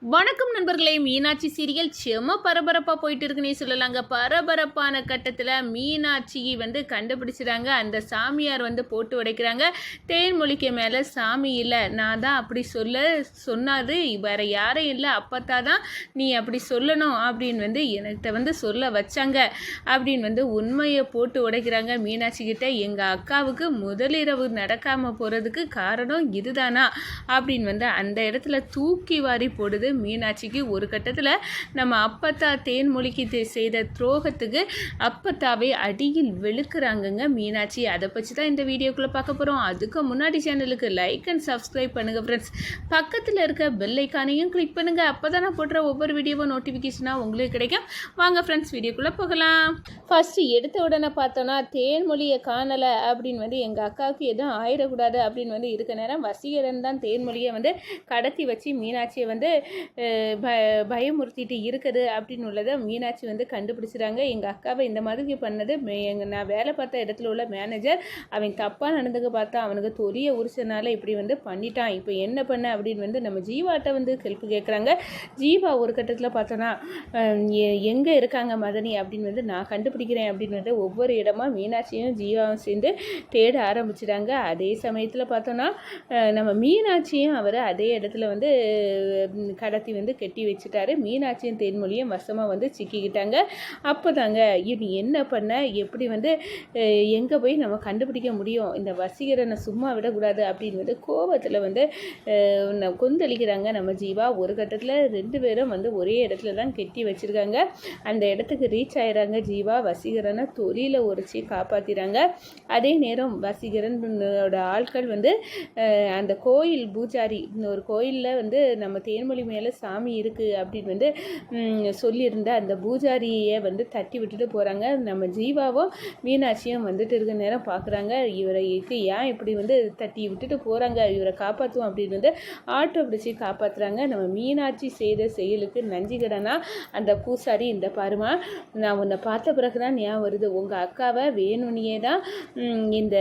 வணக்கம் நண்பர்களே. மீனாட்சி சீரியல் செம பரபரப்பாக போயிட்டு இருக்குன்னே சொல்லலாங்க. பரபரப்பான கட்டத்தில் மீனாட்சி கண்டுபிடிச்சிடாங்க. அந்த சாமியார் போட்டு உடைக்கிறாங்க. தேன்மொழிக்கு மேலே சாமி இல்லை, நான் தான் அப்படி சொன்னாரு, வேற யாரும் இல்லை, அப்பத்தா தான் நீ அப்படி சொல்லணும் அப்படின்னு என்கிட்ட சொல்ல வச்சாங்க அப்படின்னு உண்மையை போட்டு உடைக்கிறாங்க மீனாட்சி கிட்ட. எங்கள் அக்காவுக்கு முதலிரவு நடக்காமல் போகிறதுக்கு காரணம் இதுதானா அப்படின்னு அந்த இடத்துல தூக்கி வாரி போடுது மீனாட்சிக்கு. ஒரு கட்டத்தில் நம்ம அப்பத்தா தேன்மொழிக்கு செய்த துரோகத்துக்கு அப்பத்தாவே அடியில் வெளுக்கிறாங்கங்க மீனாட்சி. அதை பற்றி தான் இந்த வீடியோக்குள்ளே பார்க்க போகிறோம். அதுக்கு முன்னாடி சேனலுக்கு லைக் அண்ட் சப்ஸ்கிரைப் பண்ணுங்கள் ஃப்ரெண்ட்ஸ். பக்கத்தில் இருக்க பெல் ஐக்கானையும் கிளிக் பண்ணுங்கள். அப்போ தான் நான் போடுற ஒவ்வொரு வீடியோவும் நோட்டிஃபிகேஷனாக உங்களுக்கு கிடைக்கும். வாங்க ஃப்ரெண்ட்ஸ், வீடியோக்குள்ளே போகலாம். ஃபஸ்ட்டு எடுத்த உடனே பார்த்தோன்னா தேன்மொழியை காணலை அப்படின்னு எங்கள் அக்காவுக்கு எதுவும் ஆயிடக்கூடாது அப்படின்னு இருக்க நேரம் வசீகரன் தான் தேன்மொழியை கடத்தி வச்சு மீனாட்சியை பயமுறுத்திட்டு இருக்குது அப்படின்னு உள்ளதை மீனாட்சி கண்டுபிடிச்சிடாங்க. எங்கள் அக்காவை இந்த மாதிரி பண்ணது நான் வேலை பார்த்த இடத்துல உள்ள மேனேஜர் அவன் தப்பாக நடந்துக்க பார்த்தா அவனுக்கு தொலியை உரிச்சனால இப்படி பண்ணிட்டான். இப்போ என்ன பண்ண அப்படின்னு நம்ம ஜீவாட்ட ஹெல்ப் கேட்குறாங்க. ஜீவா ஒரு கட்டத்தில் பார்த்தோன்னா எங்கே இருக்காங்க மதனி அப்படின்னு நான் கண்டுபிடிக்கிறேன் அப்படின்னு ஒவ்வொரு இடமா மீனாட்சியும் ஜீவாவும் சேர்ந்து தேட ஆரம்பிச்சிட்டாங்க. அதே சமயத்தில் பார்த்தோன்னா நம்ம மீனாட்சியும் அவர் அதே இடத்துல கடத்தி கட்டி வச்சுட்டாரு. மீனாட்சியும் தேன்மொழியும் வசமாக சிக்கிக்கிட்டாங்க. அப்போ தாங்க இது என்ன பண்ண, எப்படி எங்கே போய் நம்ம கண்டுபிடிக்க முடியும், இந்த வசீகரனை சும்மா விடக்கூடாது அப்படின்னு கோபத்தில் கொந்தளிக்கிறாங்க நம்ம ஜீவா. ஒரு கட்டத்தில் ரெண்டு பேரும் ஒரே இடத்துல தான் கெட்டி வச்சுருக்காங்க. அந்த இடத்துக்கு ரீச் ஆயிடுறாங்க ஜீவா. வசீகரனை தொழில உரைச்சி காப்பாற்றிறாங்க. அதே நேரம் வசீகரனோட ஆட்கள் அந்த கோயில் பூஜாரி, ஒரு கோயிலில் நம்ம தேன்மொழி மேலே சாமி இருக்குது அப்படின்னு சொல்லியிருந்த அந்த பூஜாரியை தட்டி விட்டுட்டு போகிறாங்க. நம்ம ஜீவாவும் மீனாட்சியும் இருக்க நேரம் பார்க்குறாங்க. இவரை ஏன் இப்படி தட்டி விட்டுட்டு போகிறாங்க, இவரை காப்பாற்றுவோம் அப்படின்னு ஆட்டோ பிடிச்சி காப்பாற்றுறாங்க. நம்ம மீனாட்சி செய்த செயலுக்கு நஞ்சிகடனா அந்த பூசாரி, இந்த பாருமா, நான் உன்னை பார்த்த பிறகு தான் ஞாபகம் வருது, உங்கள் அக்காவை வேணும்னியே தான் இந்த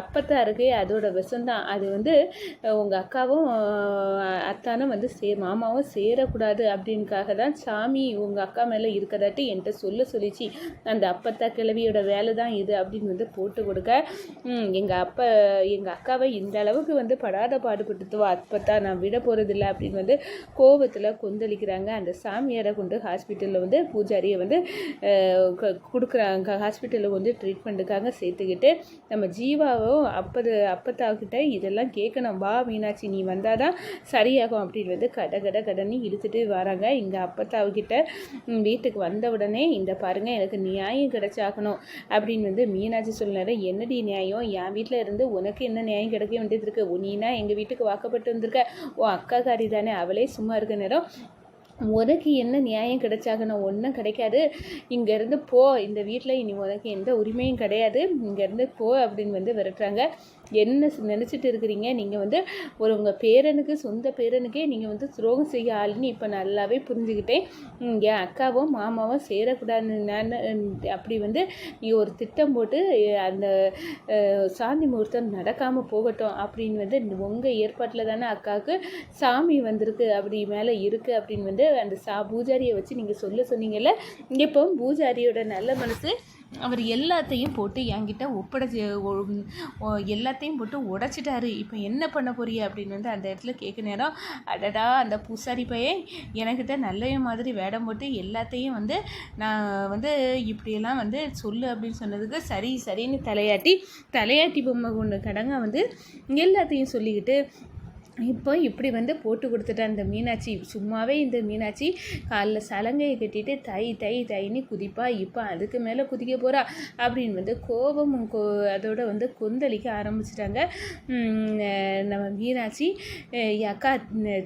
அப்பத்தா இருக்கு, அதோட விஷம்தான் அது உங்கள் அக்காவும் அத்தானும் மாமாவும் சேரக்கூடாது அப்படின்காக தான் சாமி உங்கள் அக்கா மேலே இருக்கிறதாட்டி என்கிட்ட சொல்லிச்சு. அந்த அப்பத்தா கிழவியோட வேலை தான் இது அப்படின்னு போட்டு கொடுக்க எங்கள் அக்காவை இந்த அளவுக்கு படாத பாடுபட்டுத்துவா அப்பத்தா, நான் விட போகிறதில்ல அப்படின்னு கோபத்தில் கொந்தளிக்கிறாங்க. அந்த சாமியாரை கொண்டு ஹாஸ்பிட்டலில் பூஜாரியை கொடுக்குறாங்க. ஹாஸ்பிட்டலில் ட்ரீட்மெண்ட்டுக்காக சேர்த்துக்கிட்டு நம்ம ஜீவாவும் அப்பத்தாக்கிட்ட இதெல்லாம் கேட்கணும், வா மீனாட்சி நீ வந்தால் தான் சரியாகும் அப்படின்னு கடன்னு இழுத்துட்டு வராங்க. இங்கே அப்பத்தாவுக்கிட்ட வீட்டுக்கு வந்த உடனே இந்த பாருங்கள் எனக்கு நியாயம் கிடைச்சாகணும் அப்படின்னு மீனாட்சி சொல்லினாரு. என்னடி நியாயம், என் வீட்டில் இருந்து உனக்கு என்ன நியாயம் கிடைக்க வேண்டியது இருக்குது, நீனா எங்கள் வீட்டுக்கு வாக்கப்பட்டு வந்திருக்க, உன் அக்கா காரி தானே, அவளே சும்மா இருக்க நேரம் உனக்கு என்ன நியாயம் கிடைச்சாகணும், ஒன்றும் கிடைக்காது, இங்கேருந்து போ, இந்த வீட்டில் இனி உனக்கு எந்த உரிமையும் கிடையாது, இங்கேருந்து போ அப்படின்னு விரட்டுறாங்க. என்ன நினச்சிட்டு இருக்கிறீங்க நீங்கள் உங்கள் பேரனுக்கு, சொந்த பேரனுக்கே நீங்கள் துரோகம் செய்ய ஆளுன்னு இப்போ நல்லாவே புரிஞ்சுக்கிட்டேன். என் அக்காவும் மாமாவும் சேரக்கூடாது, நான் அப்படி நீங்கள் ஒரு திட்டம் போட்டு அந்த சாந்தி முகூர்த்தம் நடக்காமல் போகட்டும் அப்படின்னு உங்கள் ஏற்பாட்டில் தானே அக்காவுக்கு சாமி வந்திருக்கு, அப்படி மேலே இருக்குது அப்படின்னு அந்த பூஜாரியை வச்சு நீங்கள் சொன்னீங்கல்ல. இப்போ பூஜாரியோட நல்ல மனசு அவர் எல்லாத்தையும் போட்டு என்கிட்ட எல்லாத்தையும் போட்டு உடைச்சிட்டாரு. இப்போ என்ன பண்ண போறிய அப்படின்னு அந்த இடத்துல கேட்க நேரம், அடடா அந்த பூசாரி பையன் எனக்கிட்ட நல்ல மாதிரி வேடம் போட்டு எல்லாத்தையும் நான் இப்படியெல்லாம் சொல்லு அப்படின்னு சொன்னதுக்கு சரின்னு தலையாட்டி பொம்மை ஒன்று கடங்க எல்லாத்தையும் சொல்லிக்கிட்டு இப்போ இப்படி போட்டு கொடுத்துட்டா இந்த மீனாட்சி. சும்மாவே இந்த மீனாட்சி காலில் சலங்கையை கட்டிட்டு தைன்னு குதிப்பா, இப்போ அதுக்கு மேலே குதிக்க போகிறா அப்படின்னு கோபமும் அதோட கொந்தளிக்க ஆரம்பிச்சிட்டாங்க நம்ம மீனாட்சி. அக்கா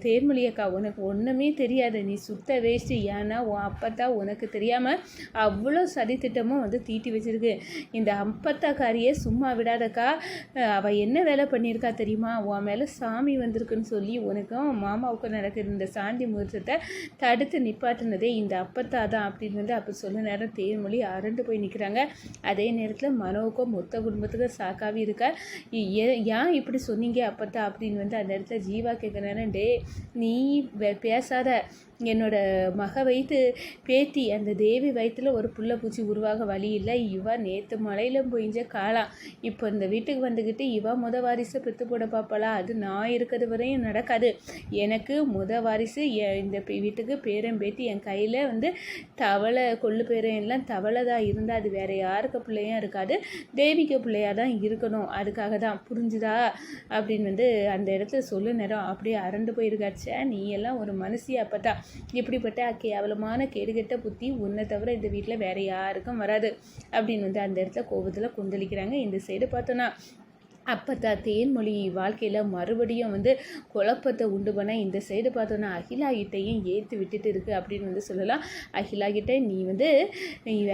தேன்மொழி அக்கா, உனக்கு ஒன்றுமே தெரியாது, நீ சுத்த வேஸ்ட்டு, ஏன்னா உன் அப்பத்தா உனக்கு தெரியாமல் அவ்வளோ சதித்திட்டமும் தீட்டி வச்சிருக்கு. இந்த அப்பத்தாக்காரியே சும்மா விடாதக்கா, அவள் என்ன வேலை பண்ணியிருக்கா தெரியுமா, உன் மேலே சாமி வந்திருக்குன்னு சொல்லி உனக்கும் மாமாவுக்கும் நடக்கிற இந்த சாந்தி முகூர்த்தத்தை தடுத்து நிப்பாட்டினதே இந்த அப்பத்தா தான் அப்படின்னு வந்து அப்போ சொல்ல நேரம் தேன்மொழி அரண்டு போய் நிற்கிறாங்க. அதே நேரத்தில் மனோவுக்கும் மொத்த குடும்பத்துக்கும் சாக்காவி இருக்கா. ஏன் இப்படி சொன்னீங்க அப்பத்தா அப்படின்னு வந்து அந்த இடத்துல ஜீவா கேட்குற நேரம், டே நீ பேசாத, என்னோட மக வயிற்று பேத்தி அந்த தேவி வயிற்றில் ஒரு புள்ள பூச்சி உருவாக வழி இல்லை. இவா நேற்று மழையில் பொய்ஞ்ச காலாம். இப்போ இந்த வீட்டுக்கு வந்துக்கிட்டு இவா வாரிசை பெற்று போட பார்ப்பாளா? அது நான் இருக்கிறது வரையும் நடக்காது. எனக்கு வாரிசு இந்த வீட்டுக்கு பேரன் பேத்தி என் கையில் வந்து தவளை கொள்ளு பேரன் எல்லாம் தவளை தான் இருந்தால் அது வேறு யாருக்கு பிள்ளையும் இருக்காது, தேவிக்கு பிள்ளையாக தான் இருக்கணும். அதுக்காக தான், புரிஞ்சுதா அப்படின்னு வந்து அந்த இடத்துல சொல்ல நேரம் அப்படியே அரண்டு போயிருக்காச்சே. நீ எல்லாம் ஒரு மனுஷி அப்பத்தா, இப்படிப்பட்ட கேவலமான கேடுகெட்ட புத்தி உன்னை தவிர இந்த வீட்டில் வேறு யாருக்கும் வராது அப்படின்னு வந்து அந்த இடத்துல கோபத்தில் கொந்தளிக்கிறாங்க. இந்த சைடு பார்த்தோன்னா அப்பத்தா தேன்மொழி வாழ்க்கையில் மறுபடியும் வந்து குழப்பத்தை உண்டு பண்ண இந்த சைடு பார்த்தோன்னா அகிலா கிட்டையும் ஏற்று விட்டுட்டு இருக்குது அப்படின்னு வந்து சொல்லலாம். அகிலா கிட்டே நீ வந்து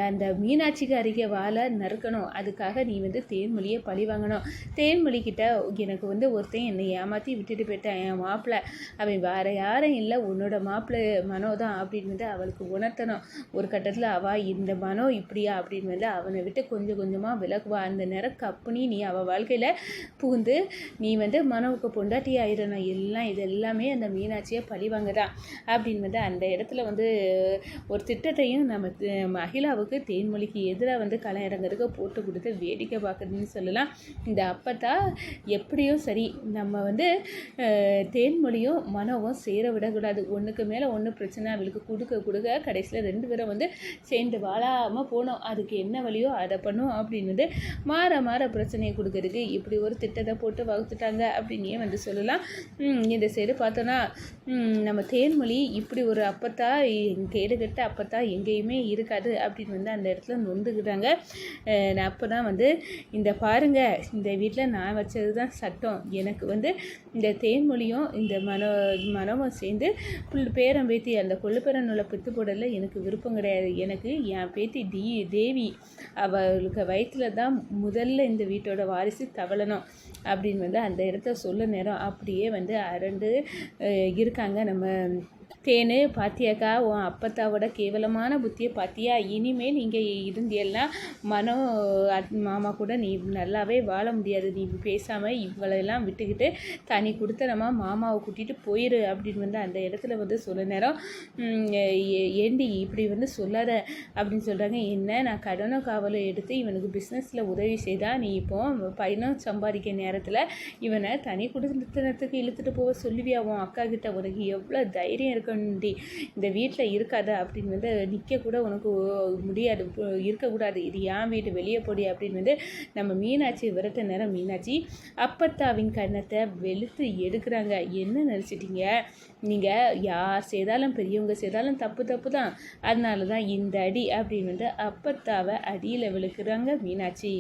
அந்த மீனாட்சிக்கு அருகே வாழை நறுக்கணும், அதுக்காக நீ வந்து தேன்மொழியை பழி வாங்கணும். தேன்மொழிக்கிட்ட எனக்கு வந்து ஒருத்தன் என்னை ஏமாற்றி விட்டுட்டு போயிட்டேன், என் மாப்பிள்ளை அவன் வேறு யாரும் இல்லை, உன்னோட மாப்பிள்ளை மனோ தான் அப்படின்னு வந்து அவளுக்கு உணர்த்தணும். ஒரு கட்டத்தில் அவள் இந்த மனோ இப்படியா அப்படின்னு வந்து அவனை விட்டு கொஞ்சம் கொஞ்சமாக விலகுவா. அந்த நேரம் கப்புனி நீ அவள் வாழ்க்கையில் புகுந்து நீ வந்து மனோவுக்கு பொண்டாட்டி ஆயிடணும். இது எல்லாமே அந்த மீனாட்சியை பழிவாங்க தான் அப்படின்னு வந்து அந்த இடத்துல வந்து ஒரு திட்டத்தையும் நம்ம மகிழாவுக்கு தேன்மொழிக்கு எதிராக வந்து களம் இறங்குறதுக்கு போட்டு கொடுத்து வேடிக்கை பார்க்குறதுன்னு சொல்லலாம். இந்த அப்பத்தா எப்படியும் சரி நம்ம வந்து தேன்மொழியும் மனோவும் சேர விடக்கூடாது. ஒன்றுக்கு மேலே ஒன்று பிரச்சனை அவளுக்கு கொடுக்க கடைசியில் 2 பேரும் வந்து சேர்ந்து வாழாமல் போனோம். அதுக்கு என்ன வழியோ அதை பண்ணும் அப்படின்னு வந்து மாற பிரச்சனையை கொடுக்கறதுக்கு இப்படி ஒரு திட்டத்தை போட்டு வகுத்துட்டாங்க அப்படின்னே வந்து சொல்லலாம். இந்த சைடு பார்த்தோன்னா நம்ம தேன்மொழி இப்படி ஒரு அப்பத்தா கேடுகட்ட அப்பத்தா எங்கேயுமே இருக்காது அப்படின்னு வந்து அந்த இடத்துல நொந்துக்கிட்டாங்க. அப்போ தான் வந்து இந்த பாருங்க, இந்த வீட்டில் நான் வச்சது தான் சட்டம். எனக்கு வந்து இந்த தேன்மொழியும் இந்த மனமும் சேர்ந்து பேரன் பேத்தி அந்த கொள்ளுப்பேரனோட பெத்து போடல எனக்கு விருப்பம் கிடையாது. எனக்கு என் பேத்தி தேவி அவளுக்கு வயிற்றில் தான் முதல்ல இந்த வீட்டோட வாரிசு தவளணும் அப்படின்னு வந்து அந்த இடத்த சொல்ல நேரம் அப்படியே வந்து அரண்டு இருக்காங்க நம்ம தேனு. பாத்தியாக்கா, உன் அப்பத்தாவோட கேவலமான புத்தியை பாத்தியா? இனிமேல் நீங்கள் இருந்தியெல்லாம் மாமா கூட நீ நல்லாவே வாழ முடியாது. நீ பேசாமல் இவளெல்லாம் விட்டுக்கிட்டு தனி கொடுத்தனமா மாமாவை கூட்டிகிட்டு போயிரு அப்படின்னு வந்து அந்த இடத்துல வந்து சொல்ல நேரம், ஏண்டி இப்படி வந்து சொல்லாத அப்படின்னு சொல்கிறாங்க. என்ன, நான் கடனோ காவலோ எடுத்து இவனுக்கு பிஸ்னஸில் உதவி செய்தால் நீ இப்போ பையனும் சம்பாதிக்க நேரத்தில் இவனை தனி குடும்பத்தினத்துக்கு இழுத்துட்டு போக சொல்லுவியா? உன் அக்கா கிட்ட உனக்கு எவ்வளோ தைரியம் இருக்கு? இந்த வீட்டில் இருக்காத அப்படின்னு வந்து நிற்க கூட உனக்கு முடியாது, இருக்கக்கூடாது, இது ஏன் வீட்டு வெளியே போடி அப்படின்னு வந்து நம்ம மீனாட்சி விரட்ட நேரம் மீனாட்சி அப்பத்தாவின் கன்னத்தை வெளுத்து எடுக்கிறாங்க. என்ன நினச்சிட்டீங்க நீங்கள்? யார் செய்தாலும் பெரியவங்க செய்தாலும் தப்பு தான், அதனால தான் இந்த அடி அப்படின்னு வந்து அப்பத்தாவை அடியில் விழுக்கிறாங்க மீனாட்சி.